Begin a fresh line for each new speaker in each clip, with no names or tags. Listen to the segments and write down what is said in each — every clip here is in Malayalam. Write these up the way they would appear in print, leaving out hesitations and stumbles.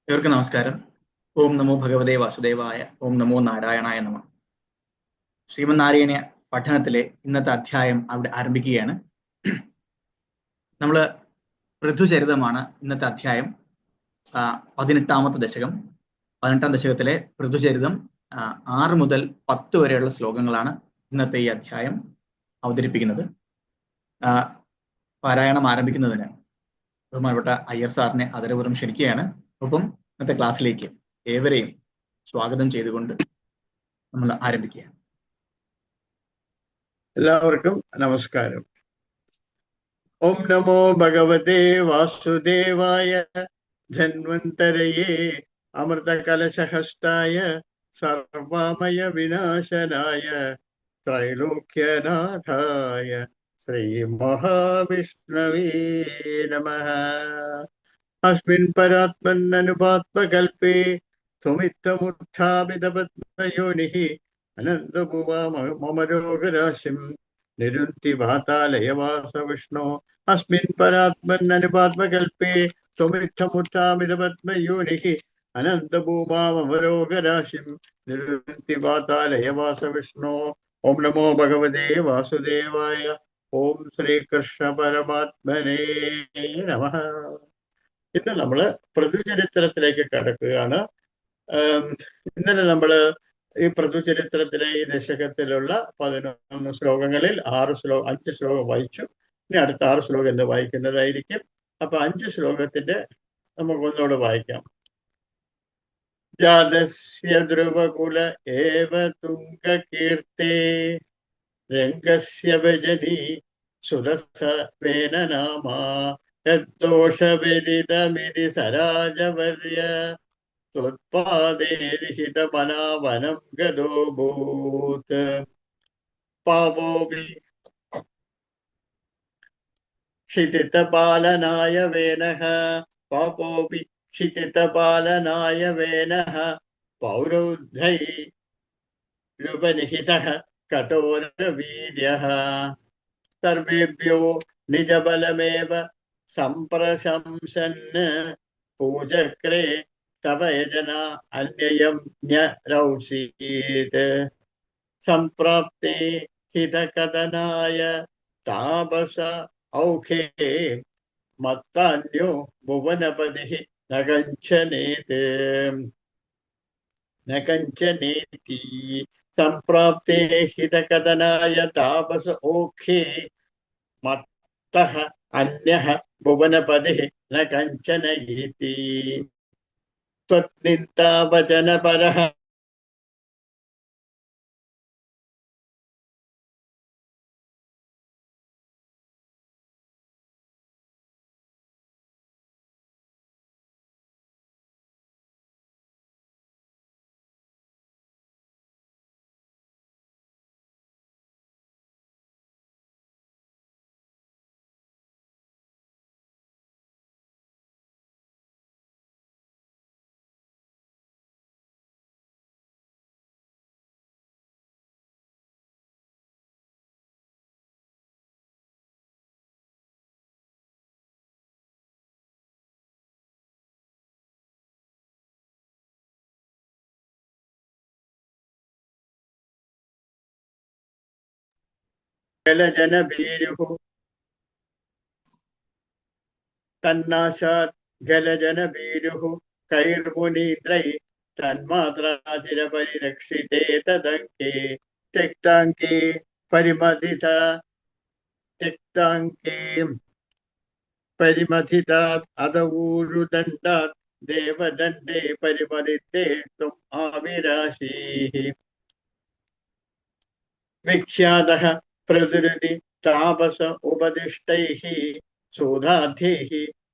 ഇവർക്ക് നമസ്കാരം. ഓം നമോ ഭഗവതേ വാസുദേവായ. ഓം നമോ നാരായണായ നമ. ശ്രീമന്നാരായണ പഠനത്തിലെ ഇന്നത്തെ അധ്യായം അവിടെ ആരംഭിക്കുകയാണ്. നമ്മള് പൃഥുചരിതമാണ് ഇന്നത്തെ അധ്യായം. 18ാമത്തെ ദശകം. 18ാം ദശകത്തിലെ പൃഥുചരിതം 6 മുതൽ 10 വരെയുള്ള ശ്ലോകങ്ങളാണ് ഇന്നത്തെ ഈ അധ്യായം അവതരിപ്പിക്കുന്നത്. പാരായണം ആരംഭിക്കുന്നതിന് ബഹുമാനപ്പെട്ട അയ്യർ സാറിനെ ആദരപൂർവ്വം ക്ഷണിക്കുകയാണ്. ഒപ്പം ഇന്നത്തെ ക്ലാസ്സിലേക്ക് ഏവരെയും സ്വാഗതം ചെയ്തുകൊണ്ട് നമ്മൾ ആരംഭിക്കുകയാണ്.
എല്ലാവർക്കും നമസ്കാരം. ഓം നമോ ഭഗവതേ വാസുദേവായ ധന്വന്തരയേ അമൃതകലശഹസ്തായ സർവമയ വിനാശനായ ത്രൈലോക്യനാഥായ ശ്രീ മഹാവിഷ്ണവേ നമഃ. അസ്മിൻ പരാത്മന്നനുപാത്മകൽപേ ത്വമിത്തമുത്ഥാപിതപത്മയോനിഃ അനന്തഭുവാമരോഗരാശിം നിരുന്തി വാതാലയവാസ വിഷ്ണു. അസ്മിൻ പരാത്മന്നനുപാത്മകൽപേ ത്വമിത്തമുത്ഥാപിതപത്മയോനിഃ അനന്തഭൂമാമരോഗരാശിം നിരുന്തി വാതാലയവാസ വിഷ്ണു. ഓം നമോ ഭഗവതേ വാസുദേവായ. ഓം ശ്രീകൃഷ്ണ പരമാത്മനേ നമഃ. ഇന്ന് നമ്മള് പൃഥുചരിത്രത്തിലേക്ക് കടക്കുകയാണ്. ഇന്നലെ നമ്മള് ഈ പൃഥുചരിത്രത്തിലെ ഈ ദശകത്തിലുള്ള 11 ശ്ലോകങ്ങളിൽ 5 ശ്ലോകം വായിച്ചു. ഇനി അടുത്ത 6 ശ്ലോകം എന്ന് വായിക്കുന്നതായിരിക്കും. അപ്പൊ 5 ശ്ലോകത്തിന്റെ നമുക്കൊന്നുകൂടെ വായിക്കാം. ജാതസ്യ ധ്രുവകുല ഏവ തുംഗകീർത്തേ രംഗസ്യ ഭജനി സുരസവേന നാമാ യദ്ദോഷവിദിതമിതി സരാജവർയ ത്വത്പാദേരിഹിതമനാവനം ഗതോ ഭൂത്. പാവോപി ക്ഷിതിതപാലനായ വേനഃ പാപോപി ക്ഷിതിതപാലനായ വേനഃ പൗരൗദ്ധൈ രൂപനിഹിതഃ കഠോരവീര്യഃ സർവേഭ്യോ നിജബലമേവ സംപ്രശംസൻ പൂജക്രേ തവ യജന അന്യയം ന്യരൗസീത്. സംപ്രാപ്തേ ഹിതകഥനായ താപസ ഔഖേ മത്താന്യോ ഭുവനപതിഃ നകഞ്ചനേതി. സംപ്രാപ്തേ ഹിതകഥനായ താപസ ഔഖേ മത്തഃ അന്യഃ ഭുവനപതിഃ ന കഞ്ചന ഇതി. ത്വന്നിന്ദാവചനപരഃ ഗലജനഭീരുഃ തന്നാശാത് ഗലജനഭീരുഃ കൈർമുനീന്ദ്രൈ തന്മാത്രാചിരപരിരക്ഷിതേ തദംകേ ത്യക്താംകേ പരിമഥിത പരിമഥിതാത് അദഊരുദണ്ഡാത് ദേവദണ്ഡേ പരിമളിതേ ത്വം ആവിരാശീഃ. വിഖ്യാതഃ പ്രതുരുതി താപസ ഉപദിഷ്ടൈഃ സൂതാധ്യൈഃ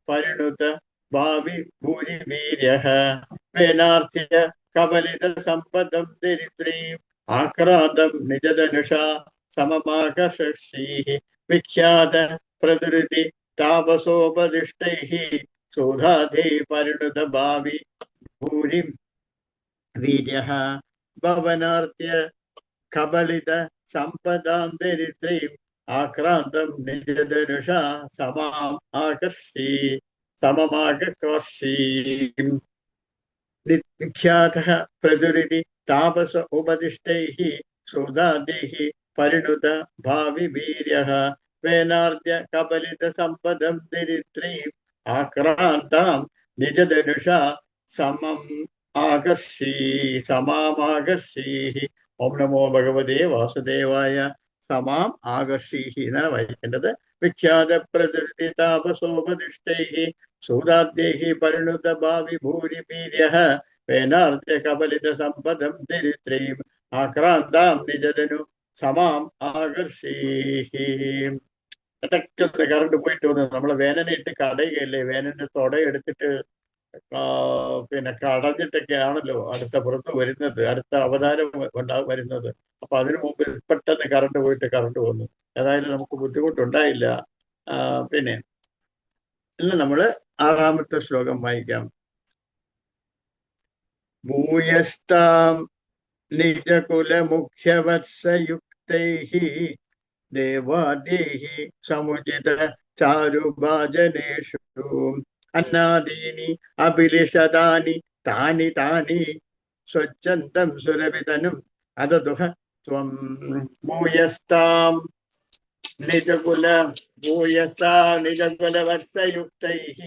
പരിണുത ഭാവി ഭൂരിവീര്യഃ വേനാർത്ഥ്യ കബലിത സമ്പദം ദരിദ്രീം ആക്രാന്തം നിജധനുഷാ സമമാകർഷീഃ. വിഖ്യാത പ്രതുരുതി താപസോപദിഷ്ടൈഃ സൂതാധ്യൈഃ പരിണുത ഭാവി ഭൂരി വീര്യഃ ഭവനാർത്ഥ്യ കബലിത സമ്പദാം ദരിദ്രീം ആക്രാന്തം നിജധനുഷാ സമമാകർഷീ. विख्यातः प्रदुरिति तापस उपदिष्टैः श्रोदादेः परिणुत भावि वीर्यः वेनार्द्य कबलित संपदं दरिद्रीम् आक्रान्तां निजधनुषा समामाകർഷീः. ഓം നമോ ഭഗവതേ വാസുദേവായ. സമാം ആകർഷീഹി എന്നാണ് വായിക്കേണ്ടത്. വിഖ്യാത പ്രകൃതി താപസോപദിഷ്ടൈഃ സൂതാദ്യൈഃ പരിണുത ഭാവി ഭൂരി വീര്യഃ വേനാർദ്യ കബലിത സമ്പദം ദരിദ്രീം ആക്രാന്താം നിജധനു സമാം ആകർഷീഹി. ഇടയ്ക്കൊന്ന് കറണ്ട് പോയിട്ട് വന്നു. നമ്മളെ വേനനിട്ട് കടയുകയല്ലേ, വേനന്റെ തുടയെടുത്തിട്ട് പിന്നെ കടഞ്ഞിട്ടൊക്കെ ആണല്ലോ അടുത്ത പുറത്ത് വരുന്നത്, അടുത്ത അവതാരം വരുന്നത്. അപ്പൊ അതിനു മുമ്പ് പെട്ടെന്ന് കറണ്ട് പോയിട്ട് കറണ്ട് വന്നു. ഏതായാലും നമുക്ക് ബുദ്ധിമുട്ടുണ്ടായില്ല. പിന്നെ ഇന്ന് നമ്മള് 6ാമത്തെ ശ്ലോകം വായിക്കാം. ഭൂയസ്താം നിജകുല മുഖ്യവത്സയുക്തൈഃ ദേവാദൈഃ സമുചിത ചാരുഭാജനേഷു അന്നാദീനി അഭിലിഷതാനി താനി താനി സ്വച്ഛന്തം സുരഭിതനും അതതുഹ ത്വം. ഭൂയസ്താം നിജകുലവത്സയുക്തൈഃ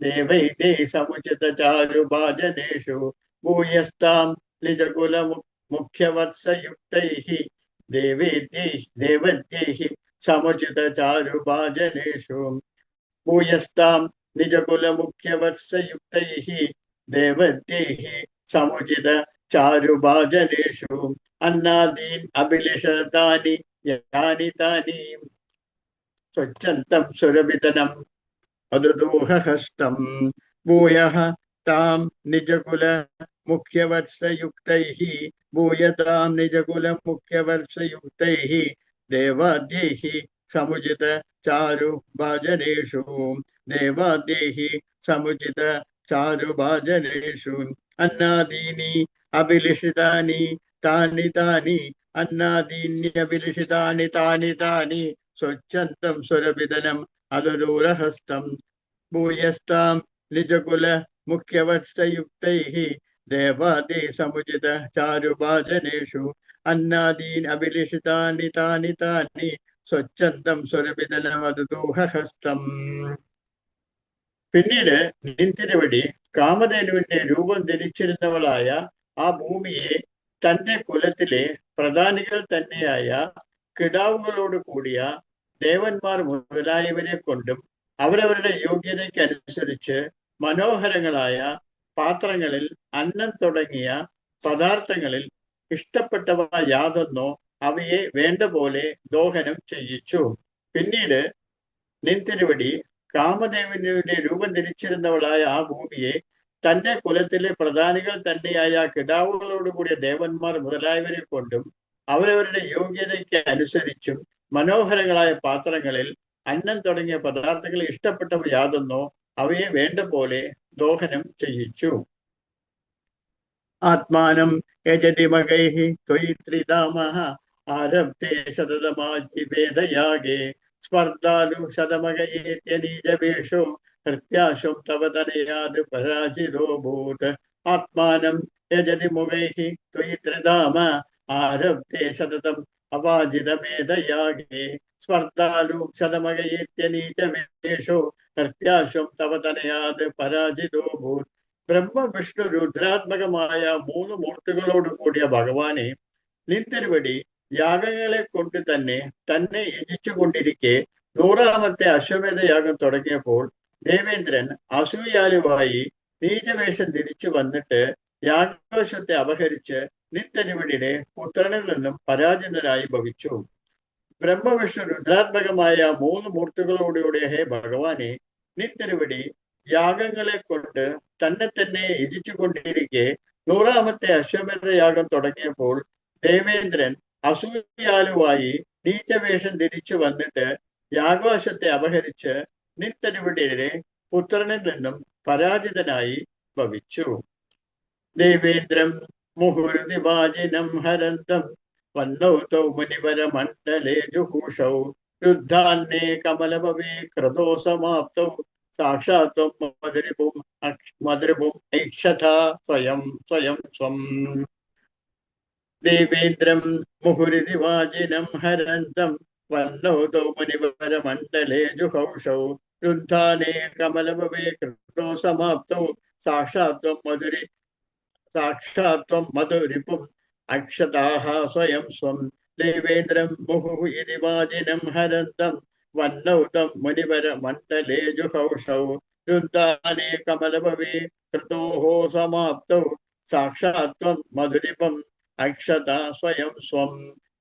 ദേവൈതേ സമുചിത ചാരുഭാജനേഷു ഭൂയസ്താം നിജകുല മുഖ്യവത്സയുക്തൈഃ ദേവദ്യൈഃ സമുചിത ചാരുഭാജനേഷു ഭൂയസ്താം നിജകുല മുഖ്യവത്സയുക്തൈഃ ദേവദ്യൈഃ സമുചിത ചാരുഭാജനേഷു അന്നാദീൻ അഭിലിഷതാനി യാനി താനി സ്വച്ഛന്തം സുരഭിതനം അദുദൂഹഹസ്തം. ഭൂയഃ താം നിജകുല മുഖ്യവത്സയുക്തൈഃ ഭൂയതാം നിജകുല മുഖ്യവത്സയുക്തൈഃ ദേവാദ്യൈഃ സമുചിത ചാരുഭാജനേഷു ദേവാദ്യൈഃ സമുചിത ചാരുഭാജനേഷു അന്നാദീനി അഭിലിഷിതാനി താനി താനി അന്നാദീന്യഭിലിഷിതാനി താനി താനി സ്വച്ഛന്തം സുരഭിതനം അദുദൂരഹസ്തം. ഭൂയസ്താം നിജകുല മുഖ്യവത്സയുക്തൈഃ ദേവാദി സമുചിത ചാരുഭാജനേഷു അന്നാദീൻ അഭിലിഷിതാനി താനി താനി സ്വച്ഛന്തം സുരഭിതനം അദുദൂഹഹസ്തം. പിന്നീട് നിൻതിരുവടി കാമധേനുവിന്റെ രൂപം ധരിച്ചിരുന്നവളായ ആ ഭൂമിയെ തന്റെ കുലത്തിലെ പ്രധാനികൾ തന്നെയായ കിടാവുകളോട് കൂടിയ ദേവന്മാർ മുതലായവരെ കൊണ്ടും അവരവരുടെ യോഗ്യതയ്ക്ക് അനുസരിച്ച് മനോഹരങ്ങളായ പാത്രങ്ങളിൽ അന്നം തുടങ്ങിയ പദാർത്ഥങ്ങളിൽ ഇഷ്ടപ്പെട്ടവ യാതൊന്നോ അവയെ വേണ്ട പോലെ ദോഹനം ചെയ്യിച്ചു. പിന്നീട് നിൻതിരുവടി കാമദേവന്റെ രൂപം ധരിച്ചിരുന്നവളായ ആ ഭൂമിയെ തന്റെ കുലത്തിലെ പ്രധാനികൾ തന്നെയായ കിടാവുകളോടുകൂടിയ ദേവന്മാർ മുതലായവരെ കൊണ്ടും അവരവരുടെ യോഗ്യതയ്ക്ക് അനുസരിച്ചും മനോഹരങ്ങളായ പാത്രങ്ങളിൽ അന്നം തുടങ്ങിയ പദാർത്ഥങ്ങൾ ഇഷ്ടപ്പെട്ടവ യാതൊന്നോ അവയെ വേണ്ട പോലെ ദോഹനം ചെയ്യിച്ചു. ആത്മാനം യജതിമകൈഃ ത്വയി ത്രിധാമഃ ആരബ്ധേ ശതതമാജിവേദയാഗേ സ്പർദ്ധാലു ശതമകയേത്യനീജവേഷോ പ്രത്യാശം തവ തനയാത് പരാജിതോ ഭൂത്. ആത്മാനം യജതി മുഖൈഃ ത്വയി ത്രിധാമ ആരബ്ധേ ശതതം അവാജിതമേധയാഗേ സ്പർദ്ധാലു ശതമകയേത്യനീജവേഷോ പ്രത്യാശം തവ തനയാത് പരാജിതോ ഭൂത്. ബ്രഹ്മ വിഷ്ണു രുദ്രാത്മകമായ 3 മൂർത്തികളോട് കൂടിയ ഭഗവാനെ നിൻതിരുവടി യാഗങ്ങളെ കൊണ്ട് തന്നെ യജിച്ചു കൊണ്ടിരിക്കെ 100ാമത്തെ അശ്വമേധയാഗം തുടങ്ങിയപ്പോൾ ദേവേന്ദ്രൻ അസൂയാലുവായി നീചവേഷം ധരിച്ചു വന്നിട്ട് യാഗാശ്വത്തെ അപഹരിച്ച് നിൻതിരുവടിയുടെ പുത്രനിൽ നിന്നും പരാജിതനായി ഭവിച്ചു. ബ്രഹ്മവിഷ്ണു രുദ്രാത്മകമായ 3 മൂർത്തികളോടുകൂടിയ ഹേ ഭഗവാനെ നിൻതിരുവടി യാഗങ്ങളെ കൊണ്ട് തന്നെ യജിച്ചു കൊണ്ടിരിക്കെ 100ാമത്തെ അശ്വമേധയാഗം തുടങ്ങിയപ്പോൾ ദേവേന്ദ്രൻ അസൂയാലുവായി നീചവേഷം ധരിച്ചു വന്നിട്ട് യാഗാശ്വത്തെ അപഹരിച്ച് നിൻതിരുവടിയുടെ പുത്രനിൽ നിന്നും പരാജിതനായി ഭവിച്ചു. ദേവേന്ദ്രം മുഹുർദിവാജിനം ഹരന്തം വന്നൗ തൗ മുനിവരമണ്ഡലേ ജുഹൂഷൗ രുദ്ധാന്നേ കമലഭവേ ക്രതോ സമാപ്തൗ സാക്ഷാത്വം മധുരിപും ഐക്ഷത സ്വയം സ്വയം സ്വം ദേവേന്ദ്രം മുഹുരിതി വാജിനം ഹരന്തം വന്നൗതൗ മുനിവരമണ്ഡലേ ജുഹൗഷൗ രുദ്ധാനേ കമലഭവേ കൃതോ സമാപ്തൗ സാക്ഷാത്വം മധുരിപും അക്ഷതാഹ സ്വയം സ്വം ദേവേന്ദ്രം മുഹു ഇതി വാജിനം ഹരന്തം വന്നൗതം മുനിവരമണ്ഡലേ ജുഹൗഷൗ രുദ്ധാനേ കമലഭവേ കൃതോഃ സമാപ്തൗ സാക്ഷാത്വം മധുരിപം അക്ഷത സ്വയം സ്വം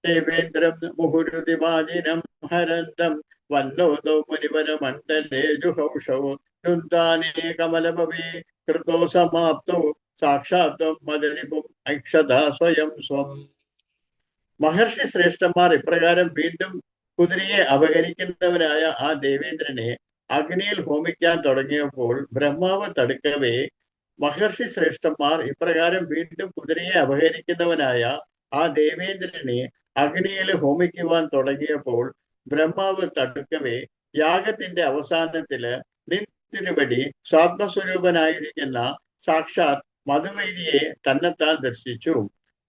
ദേവേന്ദ്രം മുഹുരുതിവാജിനം ഹരന്തം വന്നൗതൗ മുനിവരമണ്ഡലേ ജുഹൗഷൗ രുദ്ധാനേ കമലഭവേ കൃതോ സമാപ്തൗ സാക്ഷാത്വം മധുരിപും അക്ഷത സ്വയം സ്വം. മഹർഷി ശ്രേഷ്ഠന്മാർ ഇപ്രകാരം വീണ്ടും കുതിരയെ അപഹരിക്കുന്നവരായ ആ ദേവേന്ദ്രനെ അഗ്നിയിൽ ഹോമിക്കാൻ തുടങ്ങിയപ്പോൾ ബ്രഹ്മാവ് തടുക്കവേ മഹർഷി ശ്രേഷ്ഠന്മാർ ഇപ്രകാരം വീണ്ടും കുതിരയെ അപഹരിക്കുന്നവനായ ആ ദേവേന്ദ്രനെ അഗ്നിയിൽ ഹോമിക്കുവാൻ തുടങ്ങിയപ്പോൾ ബ്രഹ്മാവ് തടുക്കവേ യാഗത്തിന്റെ അവസാനത്തില് നിന്തിരുപടി സ്വാത്മസ്വരൂപനായിരിക്കുന്ന സാക്ഷാത് മധുവൈരിയെ തന്നെത്താൻ ദർശിച്ചു.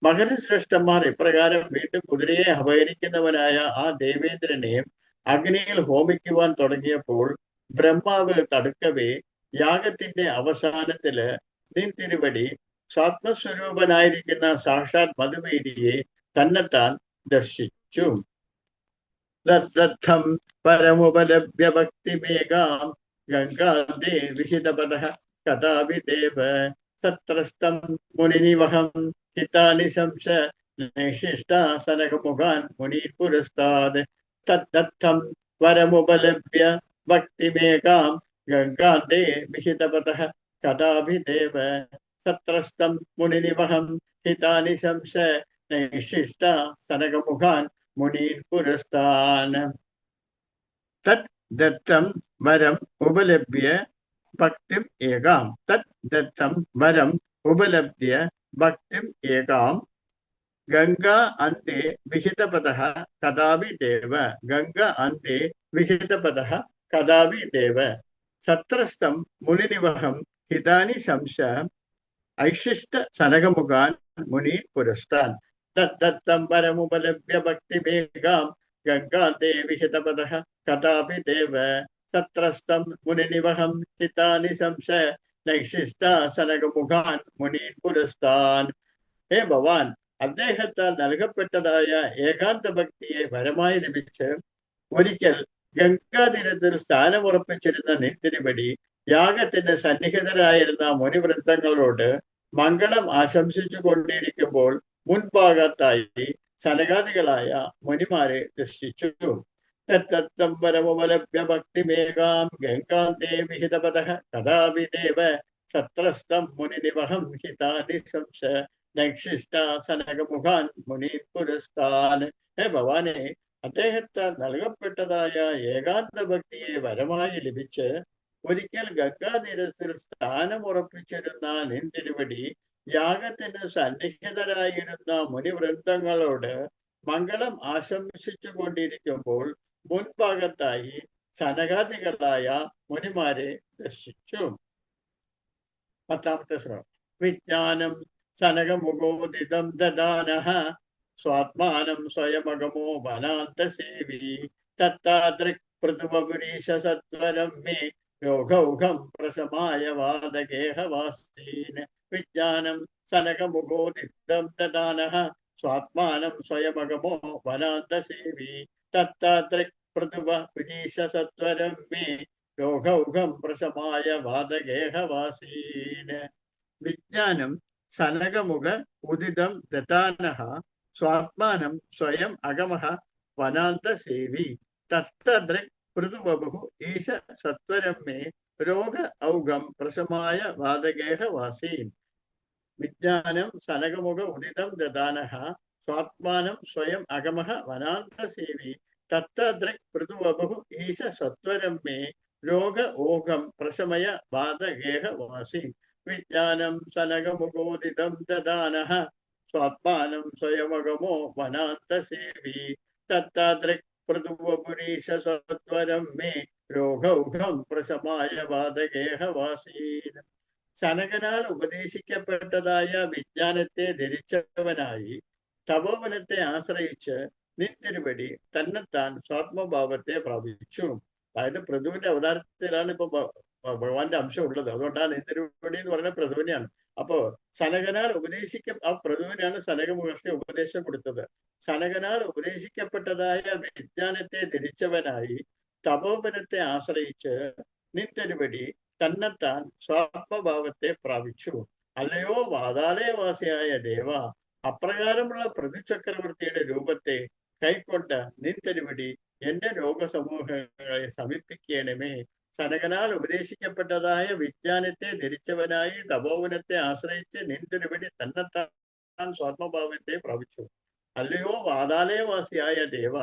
മഹർഷി ശ്രേഷ്ഠന്മാർ ഇപ്രകാരം വീണ്ടും കുതിരയെ അപഹരിക്കുന്നവനായ ആ ദേവേന്ദ്രനെ അഗ്നിയിൽ ഹോമിക്കുവാൻ തുടങ്ങിയപ്പോൾ ബ്രഹ്മാവ് തടുക്കവേ യാഗത്തിന്റെ അവസാനത്തില് നിന്തിരുവടി സ്വാത്മസ്വരൂപനായിരിക്കുന്ന സാക്ഷാത് മധുവൈരിയെ തന്നെത്താൻ ദർശിച്ചു. ദത്തം പരമുപലഭ്യ ഭക്തിമേകാം ഗംഗാദേ വിഹിതപദഃ കഥാവിദേവ തത്രസ്തം മുനിനിവഹം ഹിതാനി ശംസ നൈഷിഷ്ടാസനകമുഖാൻ മുനീൻ പുരസ്താദ് തത്തം വരമുപലഭ്യ ഭക്തിമേകാം ഗംഗാദേ വിഹിതപദഃ കഥാവിദേവ തത്രസ്തം മുനിനിവഹം ഹിതാനി ശംസ നൈഷിഷ്ടാസനകമുഖാൻ മുനീൻ പുരസ്താൻ. തത് ദത്തം വരം ഉപലഭ്യ ഭക്തിം ഏകാം തത് ദത്തം വരം ഉപലഭ്യ ഭക്തിം ഏകാം ഗംഗാ അന്തേ വിഹിതപദഃ കഥാവി ദേവ ഗംഗാ അന്തേ വിഹിതപദഃ കഥാവി ദേവ സത്രസ്തം മുനിനിവഹം ഹിതാനി ശംസ ഐശിഷ്ട സനകമുഖാൻ മുനി പുരസ്താൻ. തത്തം വരമുപലഭ്യ ഭക്തിമേകാം ഗംഗാന്തേ വിഹിതപദഃ കഥാപി ദേവ സത്രസ്തം മുനിനിവഹം ഹിതാനി ശംസ നൈഷിഷ്ടാസനകമുഖാൻ മുനീൻ പുരസ്താൻ. ഹേ ഭവാൻ, അദ്ദേഹത്താൽ നൽകപ്പെട്ടതായ ഏകാന്ത ഭക്തിയെ വരമായി ലഭിച്ച് ഒരിക്കൽ ഗംഗാതീരത്തിൽ സ്ഥാനമുറപ്പിച്ചിരുന്ന നിന്തിരുപടി യാഗത്തിന് സന്നിഹിതരായിരുന്ന മുനിവൃന്ദങ്ങളോട് മംഗളം ആശംസിച്ചു കൊണ്ടിരിക്കുമ്പോൾ മുൻഭാഗത്തായി സനകാദികളായ മുനിമാരെ ദർശിച്ചു. തത്തം വരമുപലഭ്യ ഭക്തിമേകാം ഗംഗാന്തേ വിഹിതപദഃ കഥാപി ദേവ സത്രസ്തം മുനിനിവഹം ഹിതാനി ശംസ നൈഷിഷ്ടാസനകമുഖാൻ മുനീൻ പുരസ്താൻ. ഹേ ഭവാനെ, അദ്ദേഹത്താൽ നൽകപ്പെട്ടതായ ഏകാന്ത ഭക്തിയെ വരമായി ലഭിച്ച് ഒരിക്കൽ ഗംഗാതീരത്തിൽ സ്ഥാനമുറപ്പിച്ചിരുന്ന നിന്തിരുവടി യാഗത്തിന് സന്നിഹിതരായിരുന്ന മുനിവൃന്ദങ്ങളോട് മംഗളം ആശംസിച്ചു കൊണ്ടിരിക്കുമ്പോൾ മുൻഭാഗത്തായി സനകാദികളായ മുനിമാരെ ദർശിച്ചു. 10ാമത്തെ ശ്ലോകം. വിജ്ഞാനം സനകമുഖോദിതം ദദാനഃ സ്വാത്മാനം സ്വയമഗമോ വനാന്തസേവി തത്താദൃക് പൃഥുവപുരീശ സത്വരം മേ യോഗൗഘം പ്രശമായ വാദഗേഹവാസീൻ. വിജ്ഞാനം സനകമുഖോദിതം ദദാനഃ സ്വാത്മാനം സ്വയമഗമോ വനാന്തസേവി തത്താദൃക് പൃഥുവപുരീശ സത്വരം മേ യോഗൗഘം പ്രശമായ വാദഗേഹവാസീൻ. വിജ്ഞാനം സനകമുഖ ഉദിതം ദദാനഃ സ്വാത്മാനം സ്വയം അഗമഃ വനാന്തസേവി തത്തദൃക് പൃഥുവപുഃ ഈശ സത്വരം മേ രോഗ ഔഘം പ്രശമായ വാദഗേഹവാസീൻ. വിജ്ഞാനം സനകമുഖ ഉദിതം ദദാനഃ സ്വാത്മാനം സ്വയം അഗമഃ വനാന്തസേവി തത്തദൃക് പൃഥുവപുഃ ഈശ സത്വരം മേ രോഗ ഓഘം പ്രശമയ വാദഗേഹവാസീൻ. വിജ്ഞാനം സനകമുഖോദിതം ദദാനഃ സ്വാത്മാനം സ്വയമഗമോ വനാന്തസേവി തത്താദൃക് പൃഥുവപുരീശ സത്വരം മേ രോഗൗഘം പ്രശമായ വാതഗേഹവാസീൻ. സനകനാൽ ഉപദേശിക്കപ്പെട്ടതായ വിജ്ഞാനത്തെ ധരിച്ചവനായി തപോവനത്തെ ആശ്രയിച്ച് നിൻ തിരുവടി തന്നെത്താൻ സ്വാത്മഭാവത്തെ പ്രാപിച്ചു. അതായത് പൃഥുവിന്റെ അവതാരത്തിലാണ് ഇപ്പൊ ഭഗവാന്റെ അംശം ഉള്ളത്. അതുകൊണ്ടാണ് നിൻ തിരുവടി എന്ന് പറയുന്നത് പൃഥുവിനെയാണ്. അപ്പോ സനകനാൽ ആ പൃഥുവിനാണ് സനക മഹർഷി ഉപദേശം കൊടുത്തത്. സനകനാൽ ഉപദേശിക്കപ്പെട്ടതായ വിജ്ഞാനത്തെ ധരിച്ചവനായി തപോവനത്തെ ആശ്രയിച്ച് നിൻ തിരുവടി തന്നെത്താൻ സ്വാത്മഭാവത്തെ പ്രാപിച്ചു. അല്ലയോ വാതാലയവാസിയായ ദേവ, അപ്രകാരമുള്ള പൃഥുചക്രവർത്തിയുടെ രൂപത്തെ കൈക്കൊണ്ട നിൻ തിരുവടി എന്റെ രോഗസമൂഹങ്ങളെ സമീപിക്കണമേ. സനകനാൽ ഉപദേശിക്കപ്പെട്ടതായ വിജ്ഞാനത്തെ ധരിച്ചവനായി തപോവനത്തെ ആശ്രയിച്ച് നിൻ തിരുവടി തന്നെത്താൻ സ്വാത്മഭാവത്തെ പ്രാപിച്ചു. അല്ലയോ വാതാലയവാസിയായ ദേവ,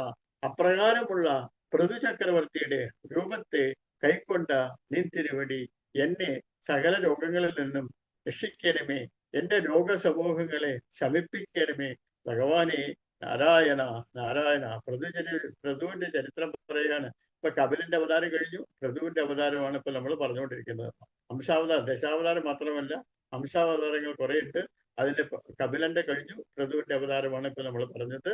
അപ്രകാരമുള്ള പൃഥുചക്രവർത്തിയുടെ രൂപത്തെ കൈക്കൊണ്ട നിൻ തിരുവടി എന്നെ സകല രോഗങ്ങളിൽ നിന്നും രക്ഷിക്കണമേ. എന്റെ രോഗസമൂഹങ്ങളെ ശമിപ്പിക്കണമേ. ഭഗവാനെ നാരായണ നാരായണ. പൃഥുവിന്റെ ചരിത്രം പറയുകയാണ്. ഇപ്പൊ കപിലന്റെ അവതാരം കഴിഞ്ഞു, പൃഥുവിന്റെ അവതാരമാണ് ഇപ്പൊ നമ്മൾ പറഞ്ഞുകൊണ്ടിരിക്കുന്നത്. അംശാവതാരം, ദശാവതാരം മാത്രമല്ല, അംശാവതാരങ്ങൾ കുറെ ഉണ്ട്. അതിന്റെ കപിലന്റെ കഴിഞ്ഞു, പൃഥുവിന്റെ അവതാരമാണ് ഇപ്പൊ നമ്മൾ പറഞ്ഞത്.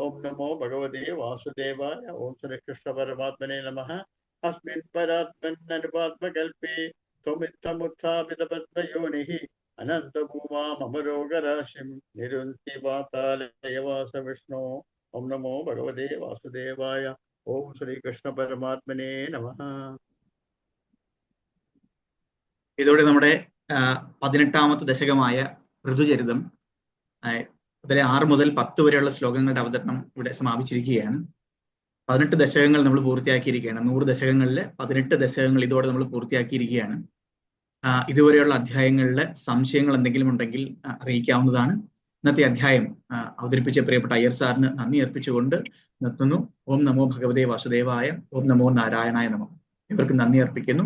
ഓം നമോ ഭഗവതേ വാസുദേവായ. ഓം ശ്രീകൃഷ്ണ പരമാത്മനെ നമഃ. അസ്മിൻ പരാത്മനുപാത്മകൽപേ ത്വമിത്തമുത്ഥാപിത പദ്മയോനിഃ അനന്തഭൂമാമരോഗരാശിം നിരുന്തി പാതാലയവാസ വിഷ്ണു. ഓം നമോ ഭഗവതേ വാസുദേവായ. ഓം ശ്രീകൃഷ്ണ പരമാത്മനെ നമഃ.
ഇതോടെ നമ്മുടെ 18ാമത്തെ ദശകമായ ഋതുചരിതം അതിലെ 6 മുതൽ 10 വരെയുള്ള ശ്ലോകങ്ങളുടെ അവതരണം ഇവിടെ സമാപിച്ചിരിക്കുകയാണ്. 18 ദശകങ്ങൾ നമ്മൾ പൂർത്തിയാക്കിയിരിക്കുകയാണ്. 100 ദശകങ്ങളിൽ 18 ദശകങ്ങൾ ഇതോടെ നമ്മൾ പൂർത്തിയാക്കിയിരിക്കുകയാണ്. ഇതുവരെയുള്ള അധ്യായങ്ങളിലെ സംശയങ്ങൾ എന്തെങ്കിലും ഉണ്ടെങ്കിൽ അറിയിക്കാവുന്നതാണ്. ഇന്നത്തെ അധ്യായം അവതരിപ്പിച്ച പ്രിയപ്പെട്ട അയ്യർ സാറിന് നന്ദി അർപ്പിച്ചുകൊണ്ട് നിർത്തുന്നു. ഓം നമോ ഭഗവതേ വാസുദേവായ. ഓം നമോ നാരായണായ നമഃ. ഇവർക്ക് നന്ദി അർപ്പിക്കുന്നു.